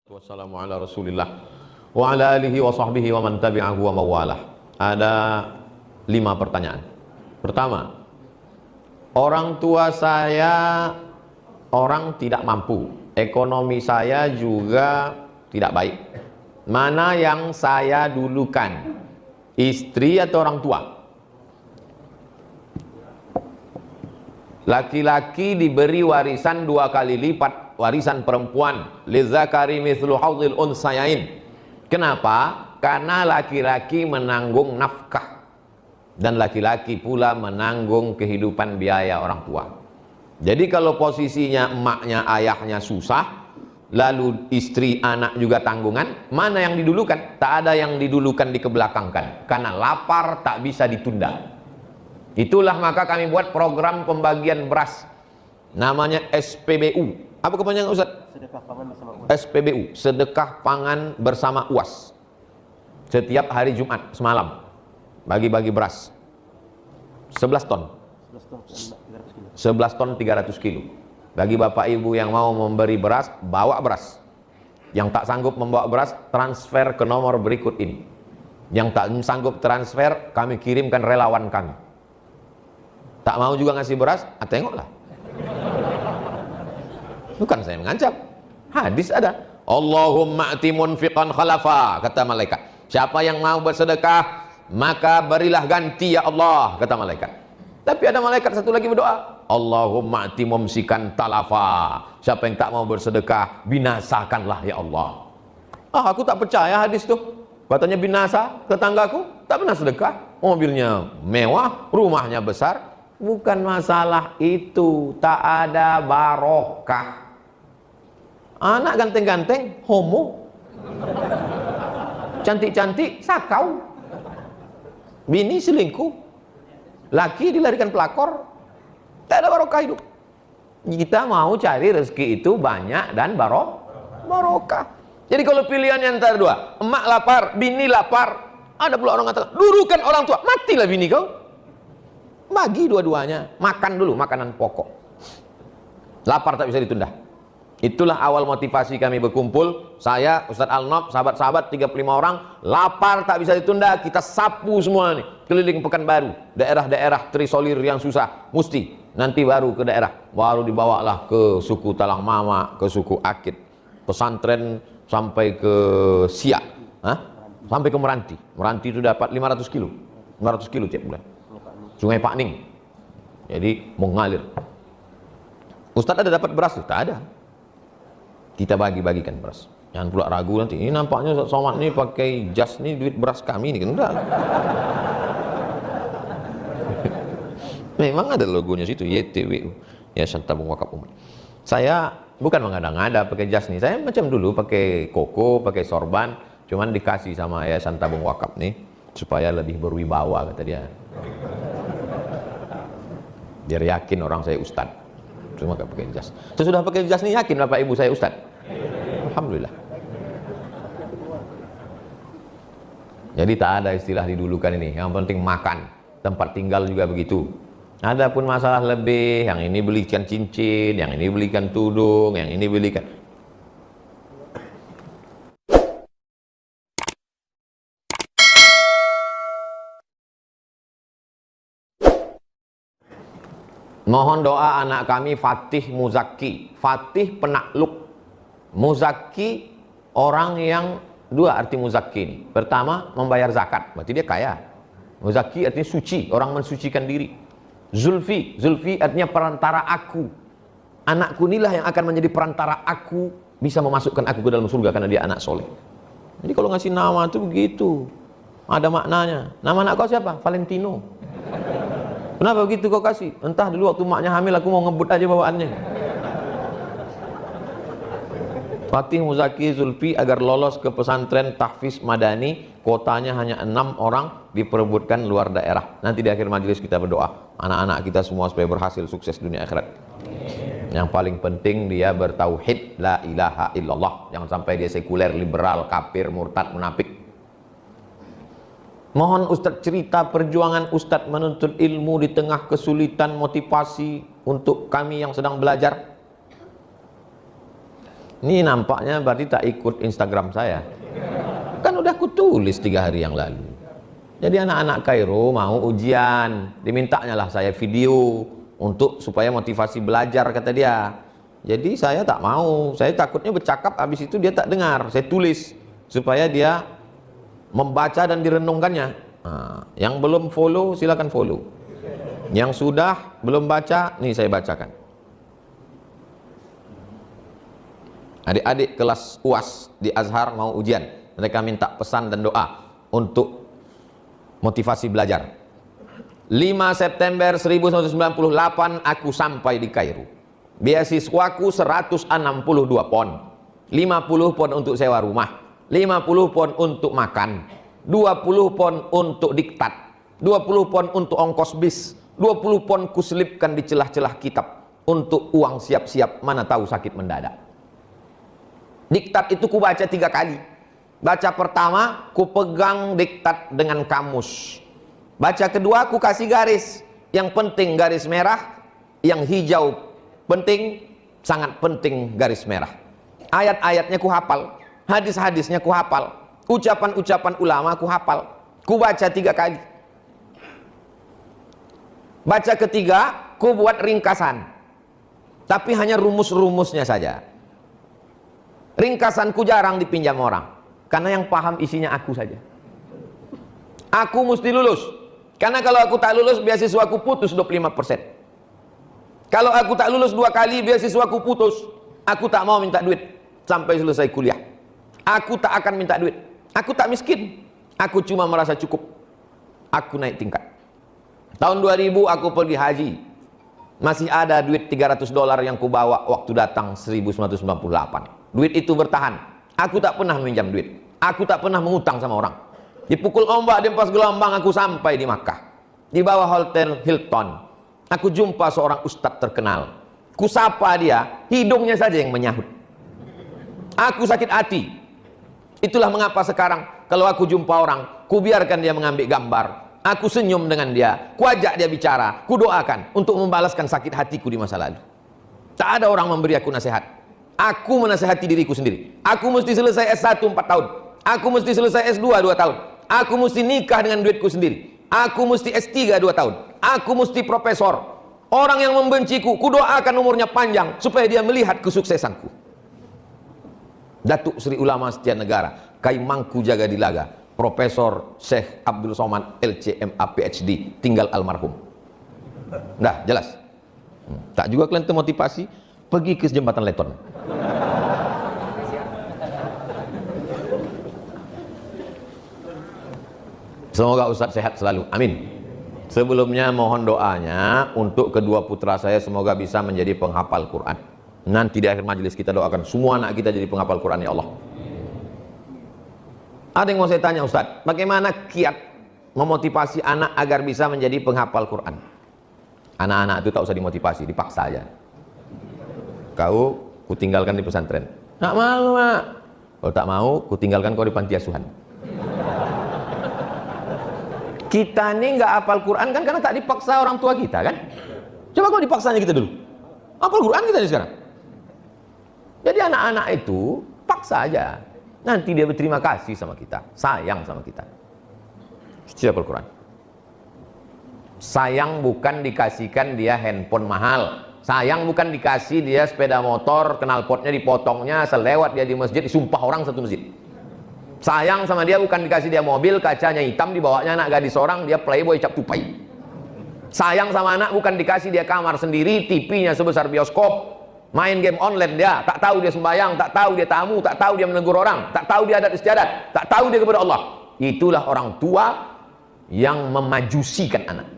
Wassalamu ala rasulillah wa ala alihi wa sahbihi wa man tabi'ahu wa mawalah. Ada 5 pertanyaan. Pertama, orang tua saya orang tidak mampu, ekonomi saya juga tidak baik. Mana yang saya dulukan, istri atau orang tua? Laki-laki diberi warisan 2 kali lipat warisan perempuan, lidzakari mithlu hadzil unsayain. Kenapa? Karena laki-laki menanggung nafkah dan laki-laki pula menanggung kehidupan biaya orang tua. Jadi kalau posisinya emaknya, ayahnya susah, lalu istri, anak juga tanggungan, mana yang didulukan? Tak ada yang didulukan, dikebelakangkan. Karena lapar tak bisa ditunda. Itulah maka kami buat program pembagian beras, namanya SPBU. Apa kepanjangan Ustaz? Sedekah pangan bersama UAS. SPBU, sedekah pangan bersama UAS. Setiap hari Jumat semalam bagi-bagi beras 11 ton 11 ton 300 kilo. Bagi bapak ibu yang mau memberi beras, bawa beras. Yang tak sanggup membawa beras, transfer ke nomor berikut ini. Yang tak sanggup transfer, kami kirimkan relawan kami. Tak mau juga ngasih beras, tengoklah. Bukan saya mengancam, hadis ada. Allahumma ati munfiqan khalafa, kata malaikat. Siapa yang mau bersedekah, maka berilah ganti ya Allah, kata malaikat. Tapi ada malaikat satu lagi berdoa, Allahumma ati mumsikan talafa. Siapa yang tak mau bersedekah, binasakanlah ya Allah. Aku tak percaya hadis tuh. Katanya binasa tetanggaku, tak pernah sedekah. Mobilnya mewah, rumahnya besar. Bukan masalah itu, tak ada barokah. Anak ganteng-ganteng, homo. Cantik-cantik, sakau. Bini selingkuh. Laki dilarikan pelakor. Tak ada barokah hidup. Kita mau cari rezeki itu banyak dan barokah. Jadi kalau pilihan yang antara dua, emak lapar, bini lapar, ada pula orang katakan, durukan orang tua, matilah bini kau. Bagi dua-duanya, makan dulu makanan pokok. Lapar tak bisa ditunda. Itulah awal motivasi kami berkumpul. Saya, Ustadz Al-Nob, sahabat-sahabat 35 orang. Lapar tak bisa ditunda, kita sapu semua nih keliling Pekanbaru, daerah-daerah terisolir yang susah. Mesti nanti baru ke daerah, baru dibawalah ke suku Talang Mama, ke suku Akit, pesantren sampai ke Siak, sampai ke Meranti. Meranti itu dapat 500 kilo 500 kilo tiap bulan. Sungai Pak Ning, jadi mengalir. Ustadz ada dapat beras? Tak ada. Kita bagi-bagikan beras. Jangan pula ragu nanti, ini nampaknya Ustadz Somad ini pakai jas nih, duit beras kami nih. Enggak. Memang ada logonya situ, YTWU, Yayasan Tabung Wakaf Umat. Saya bukan mengada-ngada pakai jas nih. Saya macam dulu pakai koko, pakai sorban, cuman dikasih sama Yayasan Tabung Wakaf nih supaya lebih berwibawa, kata dia. Biar yakin orang saya ustad. Cuma gak pakai jas. Sesudah pakai jas nih yakin bapak ibu saya ustad. Alhamdulillah. Jadi tak ada istilah didulukan ini. Yang penting makan. Tempat tinggal juga begitu. Adapun masalah lebih, yang ini belikan cincin, yang ini belikan tudung, yang ini belikan. Mohon doa anak kami Fatih Muzaki. Fatih penakluk, Muzaki orang yang dua arti Muzaki ini. Pertama membayar zakat, berarti dia kaya. Muzaki artinya suci, orang mensucikan diri. Zulfi, Zulfi artinya perantara aku. Anakku inilah yang akan menjadi perantara aku, bisa memasukkan aku ke dalam surga karena dia anak soleh. Jadi kalau ngasih nama itu begitu, ada maknanya. Nama anak kau siapa? Valentino. Kenapa begitu kau kasih? Entah dulu waktu maknya hamil aku mau ngebut aja bawaannya. Fatih Muzaki Zulfi agar lolos ke pesantren tahfiz Madani, kotanya hanya 6 orang, diperebutkan luar daerah. Nanti di akhir majelis kita berdoa, anak-anak kita semua supaya berhasil sukses dunia akhirat. Yang paling penting dia bertauhid la ilaha illallah. Jangan sampai dia sekuler, liberal, kafir, murtad, munafik. Mohon Ustadz cerita perjuangan Ustadz menuntut ilmu di tengah kesulitan motivasi untuk kami yang sedang belajar. Ini nampaknya berarti tak ikut Instagram saya. Kan udah aku tulis 3 hari yang lalu. Jadi anak-anak Kairo mau ujian, dimintanya lah saya video untuk supaya motivasi belajar, kata dia. Jadi saya tak mau, saya takutnya bercakap habis itu dia tak dengar. Saya tulis supaya dia membaca dan direnungkannya. Nah, yang belum follow silakan follow. Yang sudah belum baca, nih saya bacakan. Adik-adik kelas UAS di Azhar mau ujian, mereka minta pesan dan doa untuk motivasi belajar. 5 September 1998 aku sampai di Kairo. Beasiswaku 162 pon. 50 pon untuk sewa rumah, 50 pon untuk makan, 20 pon untuk diktat, 20 pon untuk ongkos bis, 20 pon kuselipkan di celah-celah kitab untuk uang siap-siap mana tahu sakit mendadak. Diktat itu ku baca 3 kali. Baca pertama ku pegang diktat dengan kamus. Baca kedua ku kasih garis. Yang penting garis merah, yang hijau penting, sangat penting garis merah. Ayat-ayatnya ku hafal, hadis-hadisnya ku hafal, ucapan-ucapan ulama ku hafal. Ku baca 3 kali. Baca ketiga ku buat ringkasan, tapi hanya rumus-rumusnya saja. Ringkasanku jarang dipinjam orang, karena yang paham isinya aku saja. Aku mesti lulus, karena kalau aku tak lulus beasiswaku putus 25%. Kalau aku tak lulus 2 kali beasiswaku putus. Aku tak mau minta duit sampai selesai kuliah. Aku tak akan minta duit. Aku tak miskin, aku cuma merasa cukup. Aku naik tingkat. Tahun 2000 aku pergi haji, masih ada duit $300 yang kubawa waktu datang 1998. Duit itu bertahan. Aku tak pernah meminjam duit. Aku tak pernah mengutang sama orang. Dipukul ombak, diempas gelombang, aku sampai di Makkah. Di bawah hotel Hilton, aku jumpa seorang ustadz terkenal. Kusapa dia, hidungnya saja yang menyahut. Aku sakit hati. Itulah mengapa sekarang kalau aku jumpa orang, kubiarkan dia mengambil gambar. Aku senyum dengan dia, kuajak dia bicara, kudoakan untuk membalaskan sakit hatiku di masa lalu. Tak ada orang memberi aku nasihat. Aku menasihati diriku sendiri. Aku mesti selesai S1 4 tahun. Aku mesti selesai S2 2 tahun. Aku mesti nikah dengan duitku sendiri. Aku mesti S3 2 tahun. Aku mesti profesor. Orang yang membenciku, kudoakan umurnya panjang supaya dia melihat kesuksesanku. Datuk Sri Ulama Setia Negara, Kai Mangku Jaga Dilaga, Profesor Syekh Abdul Somad LCMA PhD, tinggal almarhum. Dah jelas. Tak juga kalian termotivasi pergi ke jembatan Leton. Semoga Ustadz sehat selalu, amin. Sebelumnya mohon doanya untuk kedua putra saya, semoga bisa menjadi penghafal Quran. Nanti di akhir majelis kita doakan semua anak kita jadi penghafal Quran, ya Allah. Ada yang mau saya tanya Ustadz, bagaimana kiat memotivasi anak agar bisa menjadi penghafal Quran? Anak-anak itu tak usah dimotivasi, dipaksa aja. Kau kutinggalkan di pesantren. Tak mau, Mak. Kalau tak mau, kutinggalkan kau di panti asuhan. Kita ini nggak hafal Quran kan karena tak dipaksa orang tua kita kan. Coba kau dipaksanya kita dulu. Hafal Quran kita nih sekarang. Jadi anak-anak itu paksa aja. Nanti dia berterima kasih sama kita, sayang sama kita. Siapa Al-Quran? Sayang bukan dikasihkan dia handphone mahal. Sayang bukan dikasih dia sepeda motor, knalpotnya dipotongnya, selewat dia di masjid, disumpah orang satu masjid. Sayang sama dia bukan dikasih dia mobil, kacanya hitam, dibawanya anak gadis seorang, dia playboy cap tupai. Sayang sama anak bukan dikasih dia kamar sendiri, TV-nya sebesar bioskop, main game online dia, tak tahu dia sembahyang, tak tahu dia tamu, tak tahu dia menegur orang, tak tahu dia adat istiadat, tak tahu dia kepada Allah. Itulah orang tua yang memajusikan anak.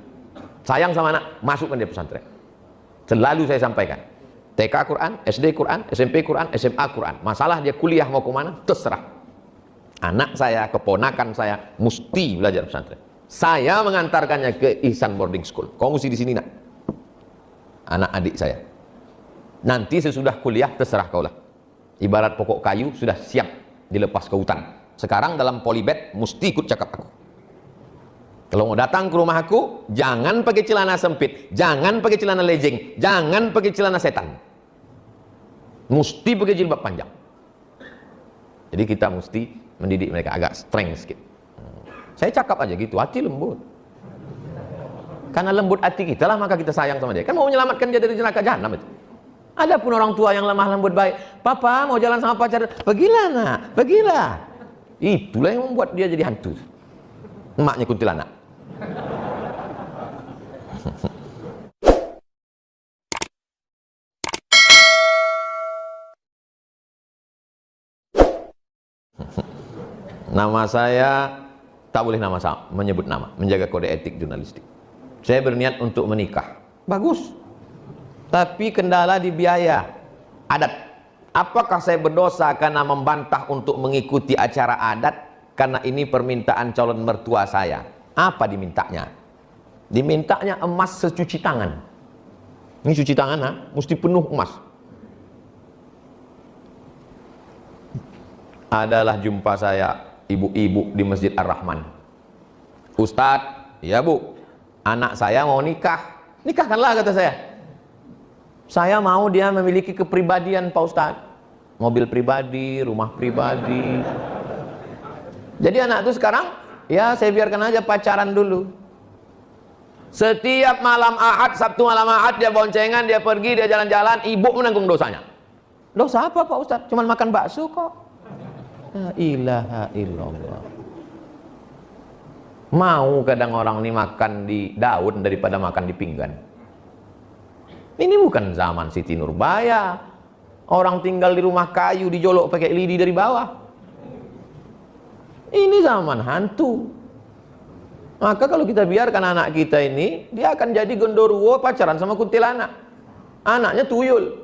Sayang sama anak, masukkan dia pesantren. Selalu saya sampaikan, TK Quran, SD Quran, SMP Quran, SMA Quran. Masalah dia kuliah mau kemana, terserah. Anak saya, keponakan saya, mesti belajar pesantren. Saya mengantarkannya ke Ihsan Boarding School. Kau mesti di sini nak. Anak adik saya. Nanti sesudah kuliah terserah kaulah. Ibarat pokok kayu sudah siap dilepas ke hutan. Sekarang dalam polybag mesti ikut cakap aku. Kalau mau datang ke rumah aku, jangan pakai celana sempit, jangan pakai celana legging, jangan pakai celana setan. Mesti pakai jilbab panjang. Jadi kita mesti mendidik mereka agak streng sedikit. Saya cakap aja gitu, hati lembut. Karena lembut hati kita lah, maka kita sayang sama dia. Kan mau menyelamatkan dia dari neraka jahanam itu. Adapun orang tua yang lemah lembut baik, papa mau jalan sama pacar, pergilah nak, pergilah. Itulah yang membuat dia jadi hantu. Emaknya kuntilanak. Nama saya tak boleh menyebut nama, menjaga kode etik jurnalistik. Saya berniat untuk menikah. Bagus. Tapi kendala di biaya adat. Apakah saya berdosa karena membantah untuk mengikuti acara adat? Karena ini permintaan calon mertua saya. Apa dimintanya? Dimintanya emas secuci tangan. Ini cuci tangan, ha? Mesti penuh emas. Adalah jumpa saya ibu-ibu di Masjid Ar-Rahman. Ustadz, ya bu, anak saya mau nikah. Nikahkanlah, kata saya. Saya mau dia memiliki kepribadian Pak Ustadz. Mobil pribadi, rumah pribadi. Jadi anak itu sekarang, ya saya biarkan aja pacaran dulu. Setiap malam Ahad, Sabtu malam Ahad, dia boncengan, dia pergi, dia jalan-jalan, ibu menanggung dosanya. Dosa apa Pak Ustadz? Cuman makan bakso kok. La ilaha illallah. Mau kadang orang ini makan di daun daripada makan di pinggan. Ini bukan zaman Siti Nurbaya. Orang tinggal di rumah kayu dijolok pakai lidi dari bawah. Ini zaman hantu. Maka kalau kita biarkan anak kita ini, dia akan jadi gondoruo pacaran sama kuntilanak. Anaknya tuyul.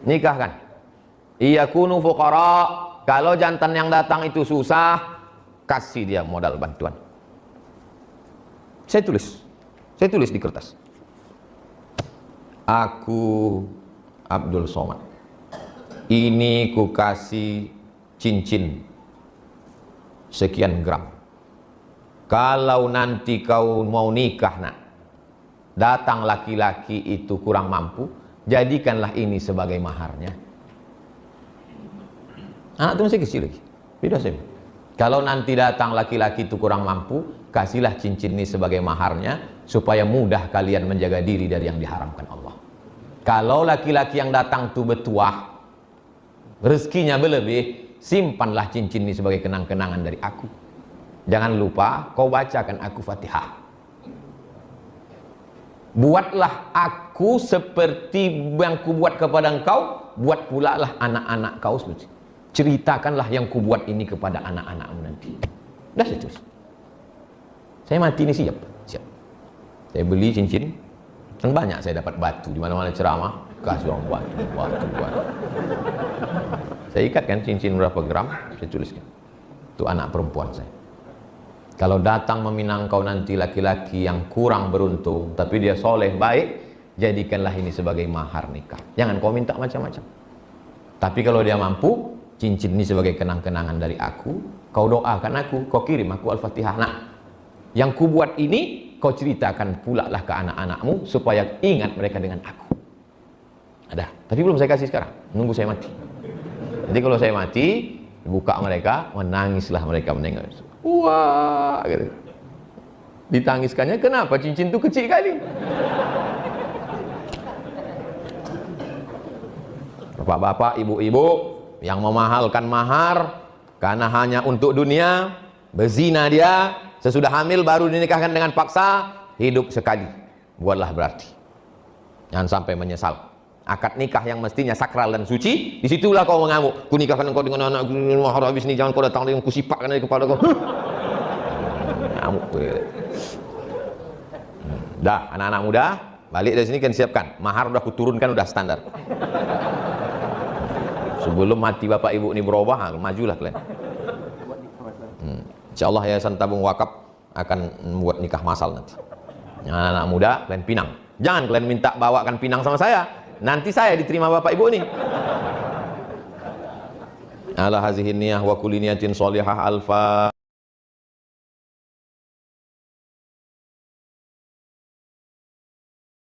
Nikahkan. Iyakunu fuqara. Kalau jantan yang datang itu susah, kasih dia modal bantuan. Saya tulis di kertas. Aku Abdul Somad, ini ku kasih cincin sekian gram. Kalau nanti kau mau nikah nak, datang laki-laki itu kurang mampu, jadikanlah ini sebagai maharnya. Anak itu masih kecil lagi, beda sih. Kalau nanti datang laki-laki itu kurang mampu, kasihlah cincin ini sebagai maharnya, supaya mudah kalian menjaga diri dari yang diharamkan Allah. Kalau laki-laki yang datang itu bertuah, rezekinya berlebih, simpanlah cincin ini sebagai kenang-kenangan dari aku. Jangan lupa kau bacakan aku Fatihah. Buatlah aku seperti yang kubuat kepada engkau, buat pula lah anak-anak kau seperti. Ceritakanlah yang kubuat ini kepada anak-anakmu nanti. Dah saya terus. Saya mati ini siap. Saya beli cincin, kan banyak saya dapat batu di mana-mana ceramah, kasih orang batu. Saya ikatkan cincin berapa gram, saya tuliskan. Itu anak perempuan saya. Kalau datang meminang kau nanti laki-laki yang kurang beruntung, tapi dia soleh baik, jadikanlah ini sebagai mahar nikah. Jangan kau minta macam-macam. Tapi kalau dia mampu, cincin ini sebagai kenang-kenangan dari aku, kau doakan aku, kau kirim aku Al-Fatihah. Nah, yang ku buat ini, kau ceritakan pula lah ke anak-anakmu, supaya ingat mereka dengan aku. Ada, tapi belum saya kasih sekarang, nunggu saya mati. Jadi kalau saya mati, buka mereka, menangislah mereka menengok. Wah, gitu. Ditangiskannya, kenapa cincin itu kecil kali? Bapak-bapak, ibu-ibu yang memahalkan mahar karena hanya untuk dunia, berzina dia, sesudah hamil baru dinikahkan dengan paksa, hidup sekali. Buatlah berarti. Jangan sampai menyesal. Akad nikah yang mestinya sakral dan suci, disitulah kau mengamuk. Ku nikahkan engkau dengan anak mahar habis ni, jangan kau datang dengan ku sipakkan dari kepala kau. Ngamuk. Dah, anak-anak muda, balik dari sini kan siapkan. Mahar udah kuturunkan, udah standar. Sebelum mati bapak ibu ini berubah, majulah kalian. Insyaallah Yayasan Tabung Wakaf akan membuat nikah masal nanti. Anak-anak muda, kalian pinang. Jangan kalian minta bawakan pinang sama saya. Nanti saya diterima bapak ibu ini. Ala hazihin niyah wa kulli niyatin sholihah alfa.